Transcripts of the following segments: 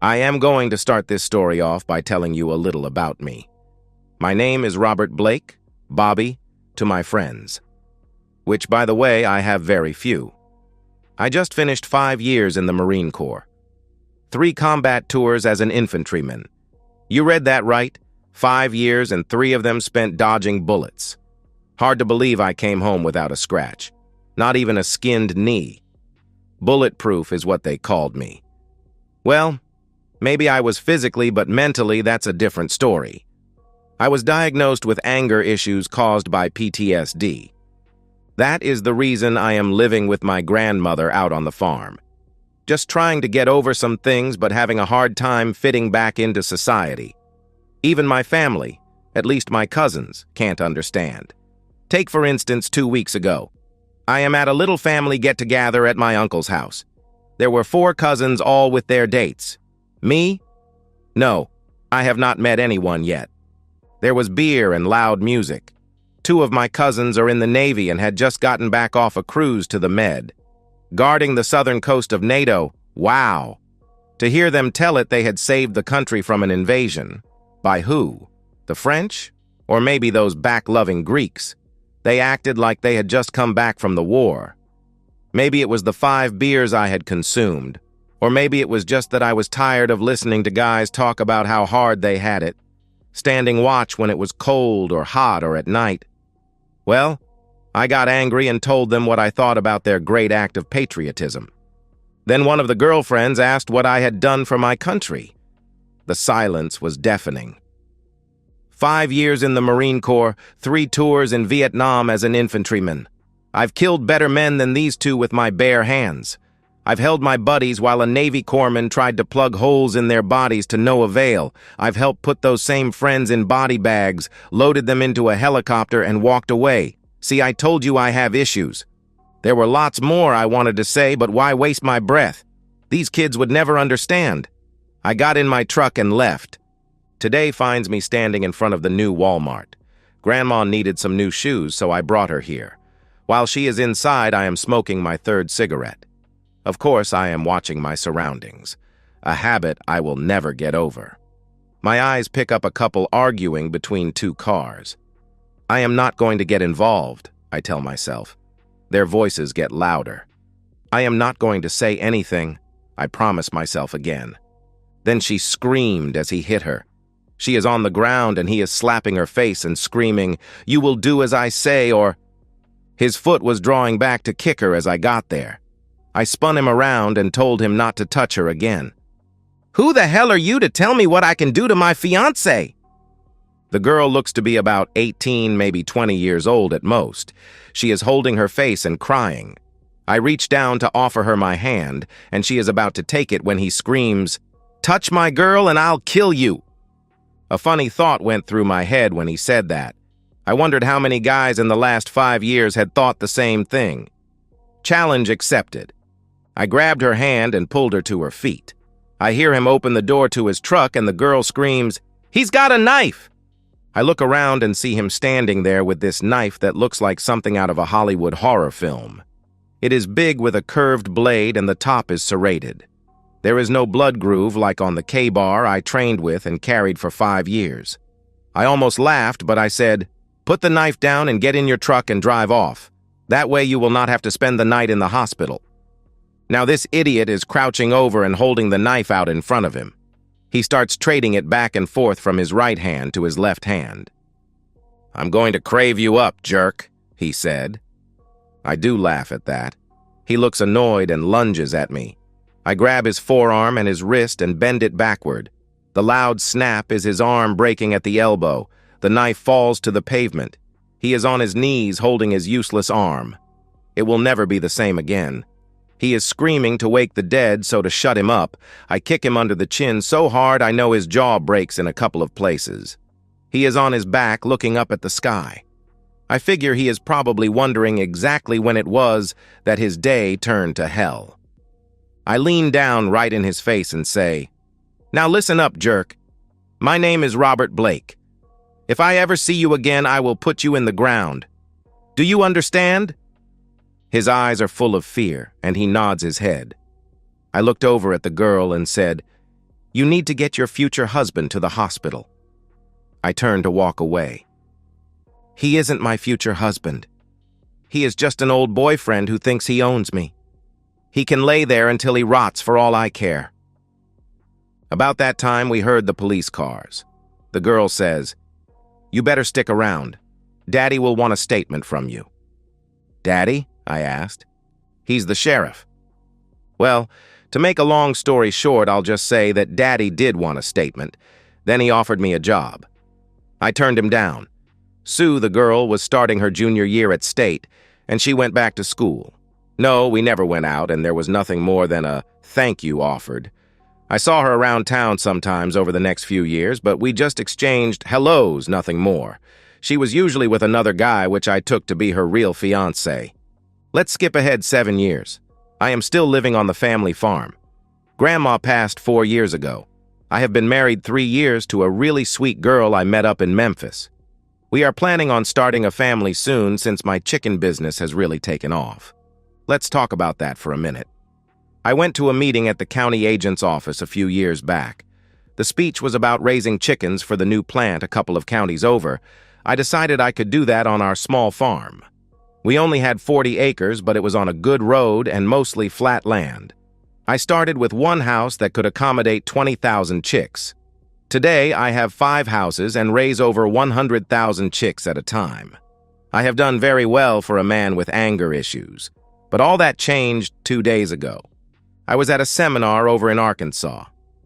I am going to start this story off by telling you a little about me. My name is Robert Blake, Bobby, to my friends. Which, by the way, I have very few. I just finished 5 years in the Marine Corps. 3 combat tours as an infantryman. You read that right? 5 years and 3 of them spent dodging bullets. Hard to believe I came home without a scratch. Not even a skinned knee. Bulletproof is what they called me. Well, maybe I was physically, but mentally that's a different story. I was diagnosed with anger issues caused by PTSD. That is the reason I am living with my grandmother out on the farm. Just trying to get over some things, but having a hard time fitting back into society. Even my family, at least my cousins, can't understand. Take, for instance, 2 weeks ago. I am at a little family get-together at my uncle's house. There were 4 cousins, all with their dates. Me? No, I have not met anyone yet. There was beer and loud music. 2 of my cousins are in the Navy and had just gotten back off a cruise to the Med. Guarding the southern coast of NATO, wow. To hear them tell it they had saved the country from an invasion. By who? The French? Or maybe those back-loving Greeks? They acted like they had just come back from the war. Maybe it was the 5 beers I had consumed. Or maybe it was just that I was tired of listening to guys talk about how hard they had it, standing watch when it was cold or hot or at night. Well, I got angry and told them what I thought about their great act of patriotism. Then one of the girlfriends asked what I had done for my country. The silence was deafening. 5 years in the Marine Corps, 3 tours in Vietnam as an infantryman. I've killed better men than these 2 with my bare hands. I've held my buddies while a Navy corpsman tried to plug holes in their bodies to no avail. I've helped put those same friends in body bags, loaded them into a helicopter, and walked away. See, I told you I have issues. There were lots more I wanted to say, but why waste my breath? These kids would never understand. I got in my truck and left. Today finds me standing in front of the new Walmart. Grandma needed some new shoes, so I brought her here. While she is inside, I am smoking my 3rd cigarette. Of course, I am watching my surroundings, a habit I will never get over. My eyes pick up a couple arguing between 2 cars. I am not going to get involved, I tell myself. Their voices get louder. I am not going to say anything, I promise myself again. Then she screamed as he hit her. She is on the ground and he is slapping her face and screaming, "You will do as I say," or... His foot was drawing back to kick her as I got there. I spun him around and told him not to touch her again. "Who the hell are you to tell me what I can do to my fiancé?" The girl looks to be about 18, maybe 20 years old at most. She is holding her face and crying. I reach down to offer her my hand, and she is about to take it when he screams, "Touch my girl and I'll kill you." A funny thought went through my head when he said that. I wondered how many guys in the last 5 years had thought the same thing. Challenge accepted. I grabbed her hand and pulled her to her feet. I hear him open the door to his truck and the girl screams, "He's got a knife!" I look around and see him standing there with this knife that looks like something out of a Hollywood horror film. It is big with a curved blade and the top is serrated. There is no blood groove like on the K-bar I trained with and carried for 5 years. I almost laughed, but I said, "Put the knife down and get in your truck and drive off. That way you will not have to spend the night in the hospital." Now this idiot is crouching over and holding the knife out in front of him. He starts trading it back and forth from his right hand to his left hand. "I'm going to crave you up, jerk," he said. I do laugh at that. He looks annoyed and lunges at me. I grab his forearm and his wrist and bend it backward. The loud snap is his arm breaking at the elbow. The knife falls to the pavement. He is on his knees holding his useless arm. It will never be the same again. He is screaming to wake the dead, so to shut him up, I kick him under the chin so hard I know his jaw breaks in a couple of places. He is on his back looking up at the sky. I figure he is probably wondering exactly when it was that his day turned to hell. I lean down right in his face and say, "Now listen up, jerk. My name is Robert Blake. If I ever see you again, I will put you in the ground. Do you understand?" His eyes are full of fear, and he nods his head. I looked over at the girl and said, You need to get your future husband to the hospital." I turned to walk away. "He isn't my future husband. He is just an old boyfriend who thinks he owns me. He can lay there until he rots for all I care." About that time, we heard the police cars. The girl says, "You better stick around. Daddy will want a statement from you." "Daddy?" I asked. "He's the sheriff." Well, to make a long story short, I'll just say that Daddy did want a statement. Then he offered me a job. I turned him down. Sue, the girl, was starting her junior year at State, and she went back to school. No, we never went out, and there was nothing more than a thank you offered. I saw her around town sometimes over the next few years, but we just exchanged hellos, nothing more. She was usually with another guy, which I took to be her real fiancé. Let's skip ahead 7 years. I am still living on the family farm. Grandma passed 4 years ago. I have been married 3 years to a really sweet girl I met up in Memphis. We are planning on starting a family soon since my chicken business has really taken off. Let's talk about that for a minute. I went to a meeting at the county agent's office a few years back. The speech was about raising chickens for the new plant a couple of counties over. I decided I could do that on our small farm. We only had 40 acres, but it was on a good road and mostly flat land. I started with one house that could accommodate 20,000 chicks. Today, I have 5 houses and raise over 100,000 chicks at a time. I have done very well for a man with anger issues, but all that changed 2 days ago. I was at a seminar over in Arkansas.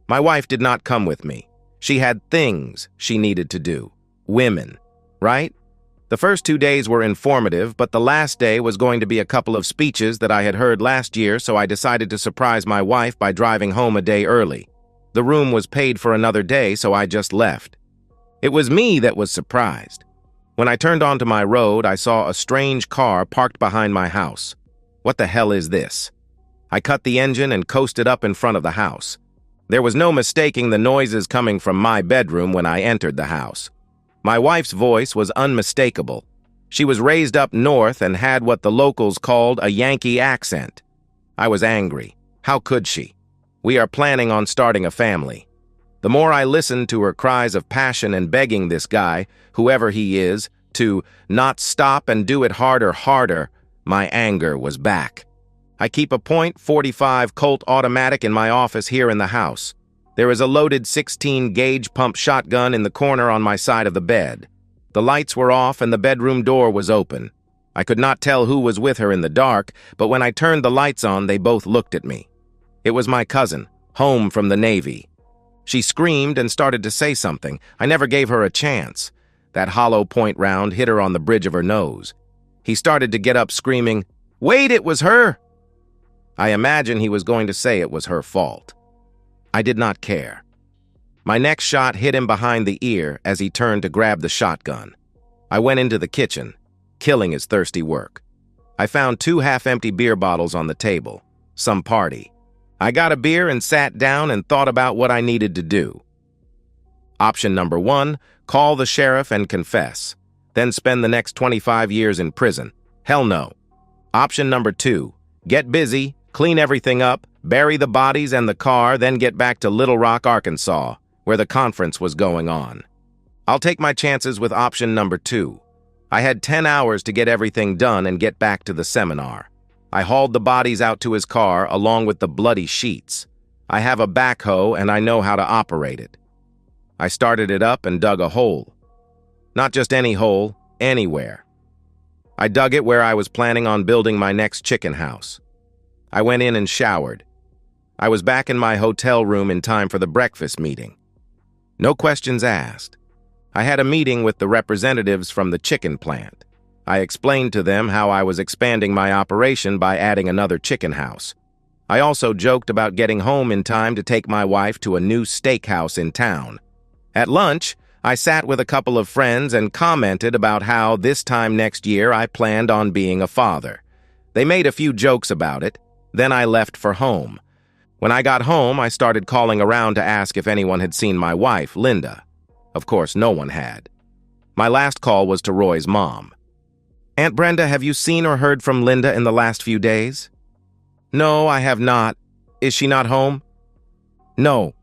My wife did not come with me. She had things she needed to do. Women, right? The first 2 days were informative, but the last day was going to be a couple of speeches that I had heard last year, so I decided to surprise my wife by driving home a day early. The room was paid for another day, so I just left. It was me that was surprised. When I turned onto my road, I saw a strange car parked behind my house. What the hell is this? I cut the engine and coasted up in front of the house. There was no mistaking the noises coming from my bedroom when I entered the house. My wife's voice was unmistakable. She was raised up north and had what the locals called a Yankee accent. I was angry. How could she? We are planning on starting a family. The more I listened to her cries of passion and begging this guy, whoever he is, to not stop and do it harder, my anger was back. I keep a .45 Colt automatic in my office here in the house. There is a loaded 16-gauge pump shotgun in the corner on my side of the bed. The lights were off and the bedroom door was open. I could not tell who was with her in the dark, but when I turned the lights on, they both looked at me. It was my cousin, home from the Navy. She screamed and started to say something. I never gave her a chance. That hollow point round hit her on the bridge of her nose. He started to get up screaming, "Wait, it was her!" I imagine he was going to say it was her fault. I did not care. My next shot hit him behind the ear as he turned to grab the shotgun. I went into the kitchen, killing his thirsty work. I found 2 half-empty beer bottles on the table. Some party. I got a beer and sat down and thought about what I needed to do. Option number 1, call the sheriff and confess, then spend the next 25 years in prison. Hell no. Option number 2, get busy, clean everything up, bury the bodies and the car, then get back to Little Rock, Arkansas, where the conference was going on. I'll take my chances with option number 2. I had 10 hours to get everything done and get back to the seminar. I hauled the bodies out to his car along with the bloody sheets. I have a backhoe and I know how to operate it. I started it up and dug a hole. Not just any hole, anywhere. I dug it where I was planning on building my next chicken house. I went in and showered. I was back in my hotel room in time for the breakfast meeting. No questions asked. I had a meeting with the representatives from the chicken plant. I explained to them how I was expanding my operation by adding another chicken house. I also joked about getting home in time to take my wife to a new steakhouse in town. At lunch, I sat with a couple of friends and commented about how this time next year I planned on being a father. They made a few jokes about it. Then I left for home. When I got home, I started calling around to ask if anyone had seen my wife, Linda. Of course, no one had. My last call was to Roy's mom. "Aunt Brenda, have you seen or heard from Linda in the last few days?" "No, I have not. Is she not home?" "No."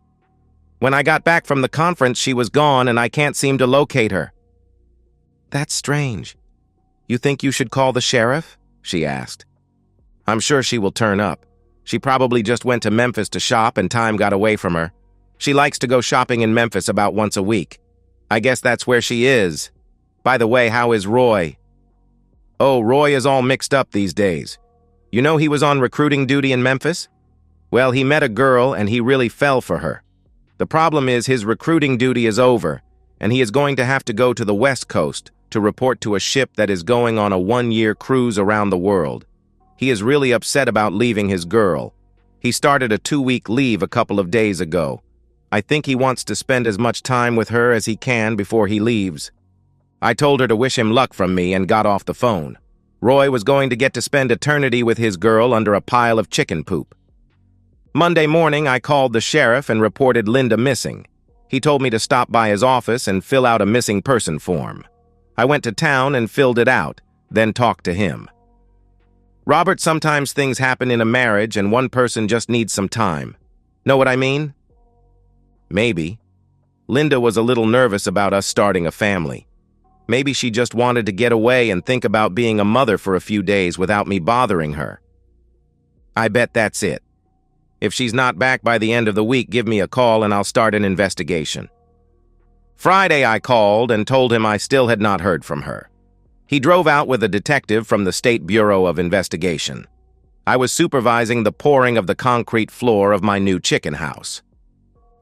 When I got back from the conference, she was gone and I can't seem to locate her." "That's strange. You think you should call the sheriff?" she asked. "I'm sure she will turn up. She probably just went to Memphis to shop and time got away from her. She likes to go shopping in Memphis about once a week. I guess that's where she is. By the way, how is Roy?" "Oh, Roy is all mixed up these days. You know he was on recruiting duty in Memphis? Well, he met a girl and he really fell for her. The problem is his recruiting duty is over, and he is going to have to go to the West Coast to report to a ship that is going on a 1-year cruise around the world. He is really upset about leaving his girl. He started a 2-week leave a couple of days ago. I think he wants to spend as much time with her as he can before he leaves. I told her to wish him luck from me and got off the phone. Roy was going to get to spend eternity with his girl under a pile of chicken poop. Monday morning, I called the sheriff and reported Linda missing. He told me to stop by his office and fill out a missing person form. I went to town and filled it out, then talked to him. Robert, sometimes things happen in a marriage and one person just needs some time. Know what I mean? Maybe. Linda was a little nervous about us starting a family. Maybe she just wanted to get away and think about being a mother for a few days without me bothering her. I bet that's it. If she's not back by the end of the week, give me a call and I'll start an investigation." Friday, I called and told him I still had not heard from her. He drove out with a detective from the State Bureau of Investigation. I was supervising the pouring of the concrete floor of my new chicken house.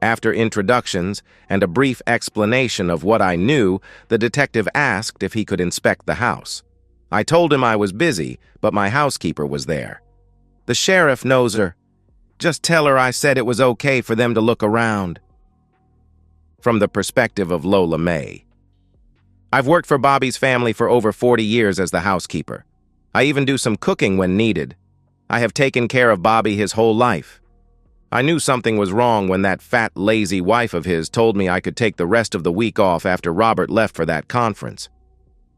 After introductions and a brief explanation of what I knew, the detective asked if he could inspect the house. I told him I was busy, but my housekeeper was there. "The sheriff knows her. Just tell her I said it was okay for them to look around." From the perspective of Lola May. I've worked for Bobby's family for over 40 years as the housekeeper. I even do some cooking when needed. I have taken care of Bobby his whole life. I knew something was wrong when that fat, lazy wife of his told me I could take the rest of the week off after Robert left for that conference.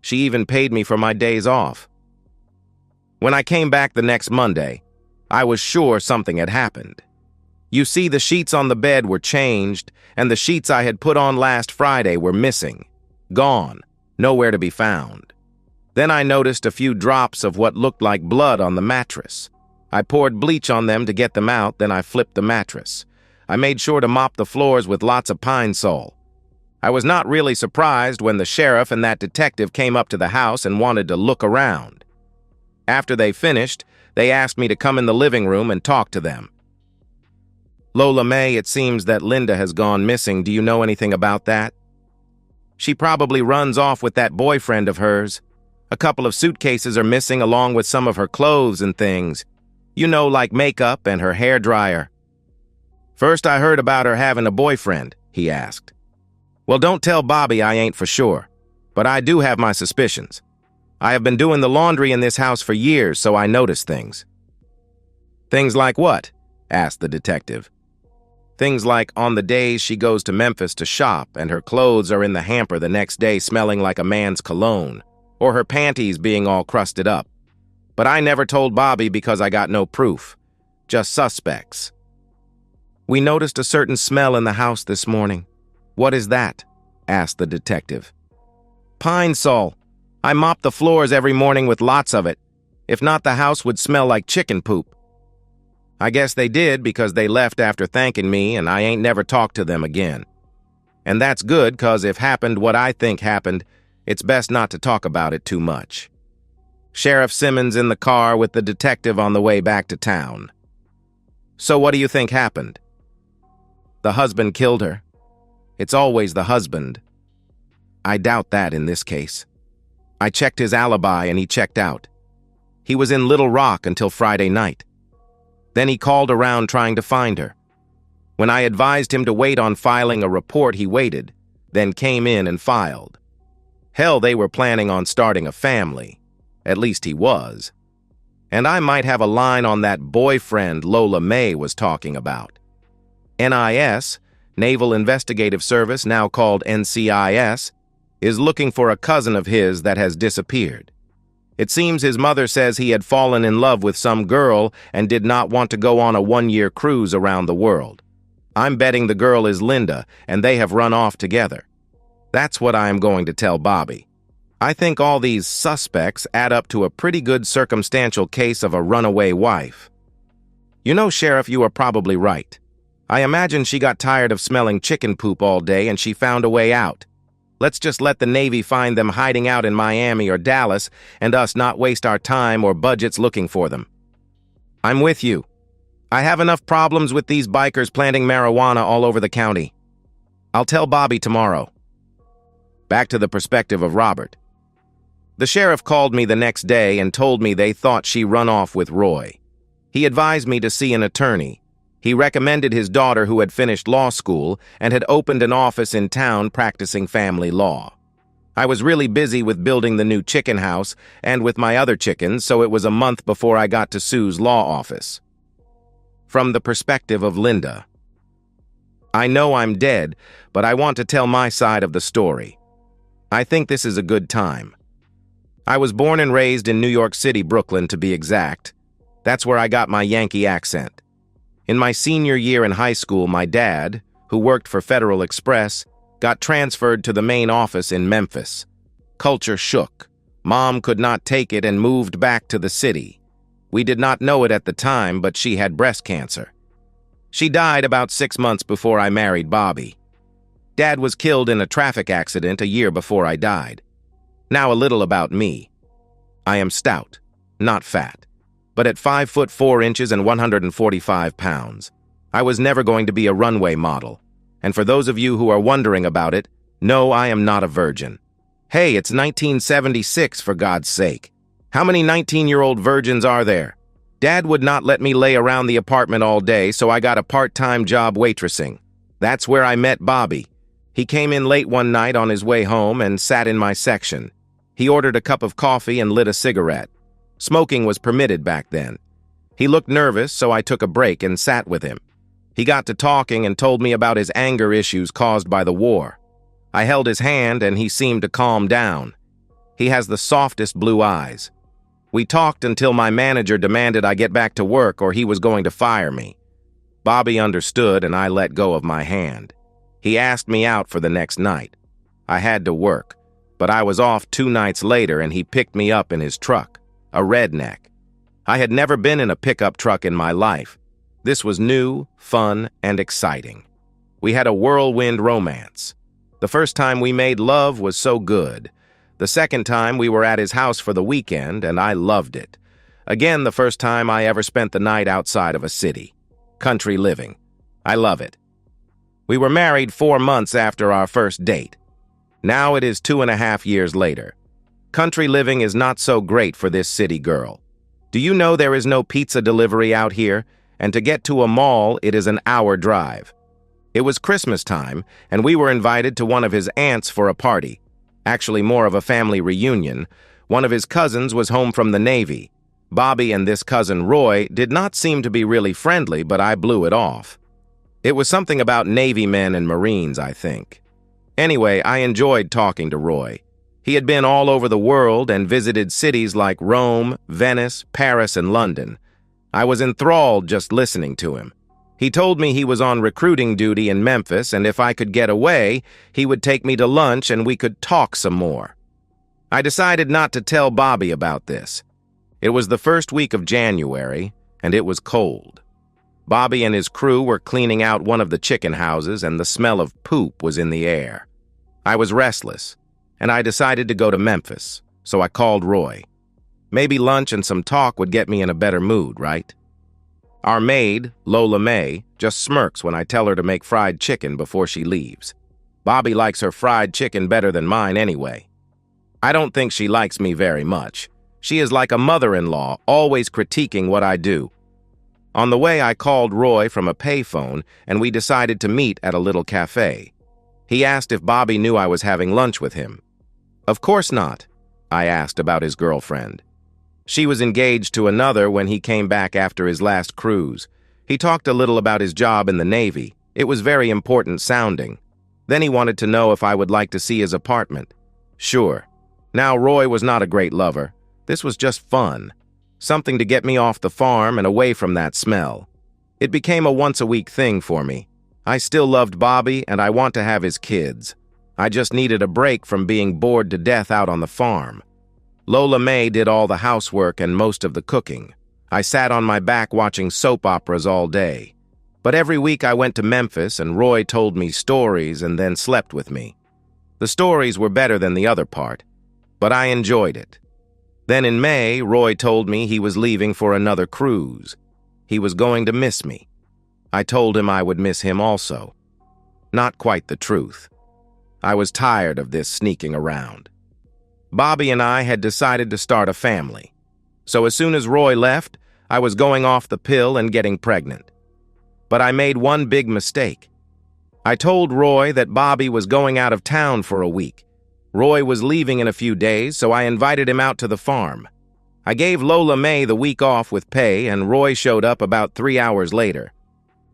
She even paid me for my days off. When I came back the next Monday, I was sure something had happened. You see, the sheets on the bed were changed, and the sheets I had put on last Friday were missing. Gone. Nowhere to be found. Then I noticed a few drops of what looked like blood on the mattress. I poured bleach on them to get them out, then I flipped the mattress. I made sure to mop the floors with lots of Pine Sol. I was not really surprised when the sheriff and that detective came up to the house and wanted to look around. After they finished, they asked me to come in the living room and talk to them. "Lola May, it seems that Linda has gone missing. Do you know anything about that?" "She probably runs off with that boyfriend of hers. A couple of suitcases are missing along with some of her clothes and things. You know, like makeup and her hair dryer." "First I heard about her having a boyfriend," he asked. "Well, don't tell Bobby I ain't for sure, but I do have my suspicions. I have been doing the laundry in this house for years, so I notice things." "Things like what?" asked the detective. "Things like on the days she goes to Memphis to shop and her clothes are in the hamper the next day smelling like a man's cologne, or her panties being all crusted up. But I never told Bobby because I got no proof, just suspects." "We noticed a certain smell in the house this morning. What is that?" asked the detective. "Pine Sol. I mop the floors every morning with lots of it. If not, the house would smell like chicken poop." I guess they did because they left after thanking me and I ain't never talked to them again. And that's good, 'cause if happened what I think happened, it's best not to talk about it too much. Sheriff Simmons in the car with the detective on the way back to town. "So what do you think happened?" "The husband killed her. It's always the husband." "I doubt that in this case. I checked his alibi and he checked out. He was in Little Rock until Friday night. Then he called around trying to find her. When I advised him to wait on filing a report, he waited, then came in and filed. Hell, they were planning on starting a family. At least he was. And I might have a line on that boyfriend Lola May was talking about. NIS, Naval Investigative Service, now called NCIS, is looking for a cousin of his that has disappeared. It seems his mother says he had fallen in love with some girl and did not want to go on a 1-year cruise around the world. I'm betting the girl is Linda, and they have run off together. That's what I am going to tell Bobby. I think all these suspects add up to a pretty good circumstantial case of a runaway wife. You know, Sheriff, you are probably right. I imagine she got tired of smelling chicken poop all day and she found a way out. Let's just let the Navy find them hiding out in Miami or Dallas and us not waste our time or budgets looking for them. I'm with you. I have enough problems with these bikers planting marijuana all over the county. I'll tell Bobby tomorrow. Back to the perspective of Robert. The sheriff called me the next day and told me they thought she run off with Roy. He advised me to see an attorney. He recommended his daughter, who had finished law school and had opened an office in town practicing family law. I was really busy with building the new chicken house and with my other chickens, so it was a month before I got to Sue's law office. From the perspective of Linda. I know I'm dead, but I want to tell my side of the story. I think this is a good time. I was born and raised in New York City, Brooklyn to be exact. That's where I got my Yankee accent. In my senior year in high school, my dad, who worked for Federal Express, got transferred to the main office in Memphis. Culture shook. Mom could not take it and moved back to the city. We did not know it at the time, but she had breast cancer. She died about 6 months before I married Bobby. Dad was killed in a traffic accident a year before I died. Now a little about me. I am stout, not fat, but at 5'4" and 145 pounds. I was never going to be a runway model. And for those of you who are wondering about it, no, I am not a virgin. Hey, it's 1976, for God's sake. How many 19-year-old virgins are there? Dad would not let me lay around the apartment all day, so I got a part-time job waitressing. That's where I met Bobby. He came in late one night on his way home and sat in my section. He ordered a cup of coffee and lit a cigarette. Smoking was permitted back then. He looked nervous, so I took a break and sat with him. He got to talking and told me about his anger issues caused by the war. I held his hand and he seemed to calm down. He has the softest blue eyes. We talked until my manager demanded I get back to work or he was going to fire me. Bobby understood and I let go of my hand. He asked me out for the next night. I had to work, but I was off 2 nights later and he picked me up in his truck, a redneck. I had never been in a pickup truck in my life. This was new, fun, and exciting. We had a whirlwind romance. The first time we made love was so good. The second time we were at his house for the weekend and I loved it. Again, the first time I ever spent the night outside of a city. Country living. I love it. We were married 4 months after our first date. Now it is 2.5 years later. Country living is not so great for this city girl. Do you know there is no pizza delivery out here? And to get to a mall, it is an hour drive. It was Christmas time, and we were invited to one of his aunts for a party. Actually, more of a family reunion. One of his cousins was home from the Navy. Bobby and this cousin Roy did not seem to be really friendly, but I blew it off. It was something about Navy men and Marines, I think. Anyway, I enjoyed talking to Roy. He had been all over the world and visited cities like Rome, Venice, Paris, and London. I was enthralled just listening to him. He told me he was on recruiting duty in Memphis, and if I could get away, he would take me to lunch and we could talk some more. I decided not to tell Bobby about this. It was the first week of January, and it was cold. Bobby and his crew were cleaning out one of the chicken houses, and the smell of poop was in the air. I was restless, and I decided to go to Memphis, so I called Roy. Maybe lunch and some talk would get me in a better mood, right? Our maid, Lola May, just smirks when I tell her to make fried chicken before she leaves. Bobby likes her fried chicken better than mine anyway. I don't think she likes me very much. She is like a mother-in-law, always critiquing what I do. On the way, I called Roy from a payphone, and we decided to meet at a little cafe. He asked if Bobby knew I was having lunch with him. Of course not, I asked about his girlfriend. She was engaged to another when he came back after his last cruise. He talked a little about his job in the Navy. It was very important sounding. Then he wanted to know if I would like to see his apartment. Sure. Now, Roy was not a great lover. This was just fun. Something to get me off the farm and away from that smell. It became a once-a-week thing for me. I still loved Bobby and I want to have his kids. I just needed a break from being bored to death out on the farm. Lola May did all the housework and most of the cooking. I sat on my back watching soap operas all day. But every week I went to Memphis and Roy told me stories and then slept with me. The stories were better than the other part, but I enjoyed it. Then in May, Roy told me he was leaving for another cruise. He was going to miss me. I told him I would miss him also. Not quite the truth. I was tired of this sneaking around. Bobby and I had decided to start a family. So as soon as Roy left, I was going off the pill and getting pregnant. But I made one big mistake. I told Roy that Bobby was going out of town for a week. Roy was leaving in a few days, so I invited him out to the farm. I gave Lola May the week off with pay, and Roy showed up about 3 hours later.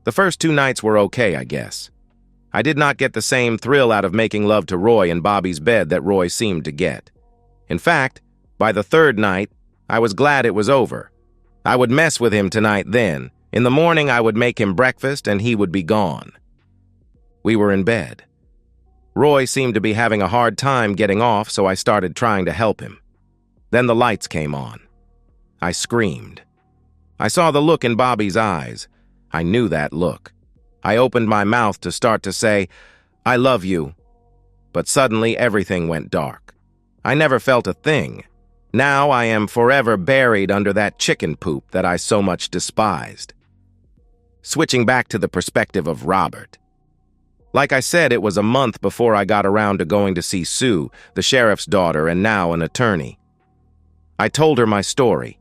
The first 2 nights were okay, I guess. I did not get the same thrill out of making love to Roy in Bobby's bed that Roy seemed to get. In fact, by the 3rd night, I was glad it was over. I would mess with him tonight then. In the morning, I would make him breakfast and he would be gone. We were in bed. Roy seemed to be having a hard time getting off, so I started trying to help him. Then the lights came on. I screamed. I saw the look in Bobby's eyes. I knew that look. I opened my mouth to start to say, "I love you." But suddenly everything went dark. I never felt a thing. Now I am forever buried under that chicken poop that I so much despised. Switching back to the perspective of Robert. Like I said, it was a month before I got around to going to see Sue, the sheriff's daughter and now an attorney. I told her my story.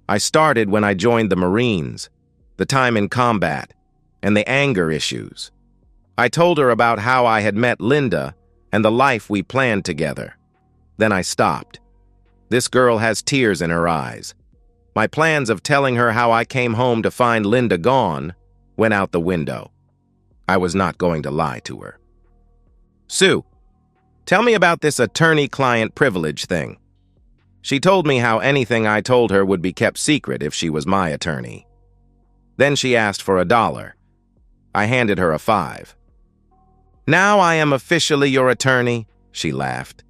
I started when I joined the Marines, the time in combat, and the anger issues. I told her about how I had met Linda and the life we planned together. Then I stopped. This girl has tears in her eyes. My plans of telling her how I came home to find Linda gone went out the window. I was not going to lie to her. "Sue, tell me about this attorney-client privilege thing." She told me how anything I told her would be kept secret if she was my attorney. Then she asked for $1. I handed her a 5. "Now I am officially your attorney," she laughed.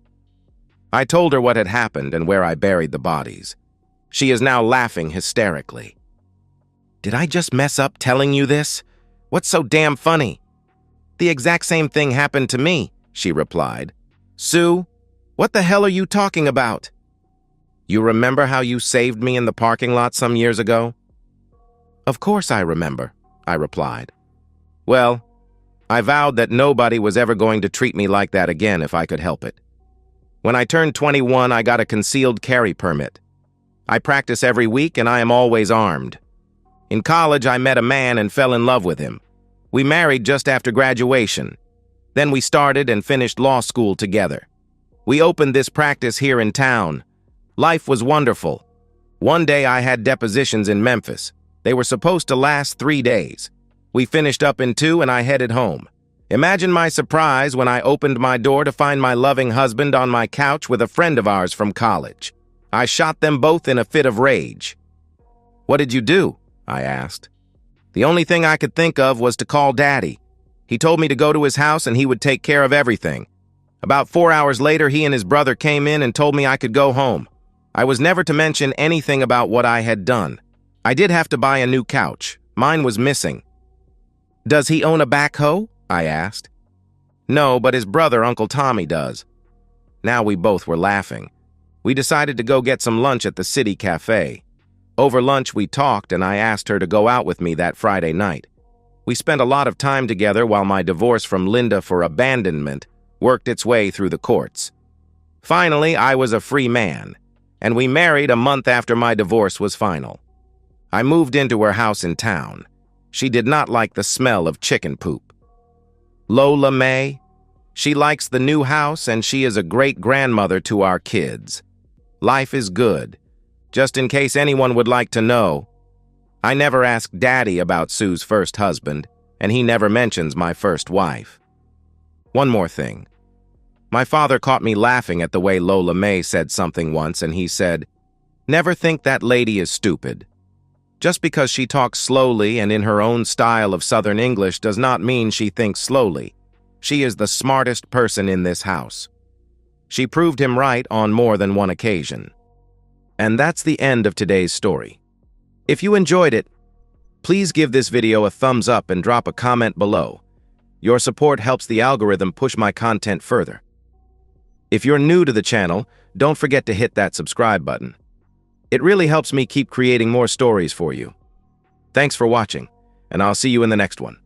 I told her what had happened and where I buried the bodies. She is now laughing hysterically. "Did I just mess up telling you this? What's so damn funny?" "The exact same thing happened to me," she replied. "Sue, what the hell are you talking about?" "You remember how you saved me in the parking lot some years ago?" "Of course I remember," I replied. "Well, I vowed that nobody was ever going to treat me like that again if I could help it. When I turned 21, I got a concealed carry permit. I practice every week and I am always armed. In college, I met a man and fell in love with him. We married just after graduation. Then we started and finished law school together. We opened this practice here in town. Life was wonderful. One day I had depositions in Memphis. They were supposed to last 3 days. We finished up in 2 and I headed home. Imagine my surprise when I opened my door to find my loving husband on my couch with a friend of ours from college. I shot them both in a fit of rage. "What did you do?" I asked. "The only thing I could think of was to call Daddy. He told me to go to his house and he would take care of everything. About 4 hours later, he and his brother came in and told me I could go home. I was never to mention anything about what I had done. I did have to buy a new couch. Mine was missing." "Does he own a backhoe?" I asked. "No, but his brother, Uncle Tommy, does." Now we both were laughing. We decided to go get some lunch at the city cafe. Over lunch, we talked, and I asked her to go out with me that Friday night. We spent a lot of time together while my divorce from Linda for abandonment worked its way through the courts. Finally, I was a free man, and we married a month after my divorce was final. I moved into her house in town. She did not like the smell of chicken poop. Lola May, she likes the new house, and she is a great grandmother to our kids. Life is good. Just in case anyone would like to know, I never asked Daddy about Sue's first husband, and he never mentions my first wife. One more thing. My father caught me laughing at the way Lola May said something once, and he said, "Never think that lady is stupid. Just because she talks slowly and in her own style of Southern English does not mean she thinks slowly. She is the smartest person in this house. She proved him right on more than one occasion. And that's the end of today's story. If you enjoyed it, please give this video a thumbs up and drop a comment below. Your support helps the algorithm push my content further. If you're new to the channel, don't forget to hit that subscribe button. It really helps me keep creating more stories for you. Thanks for watching, and I'll see you in the next one.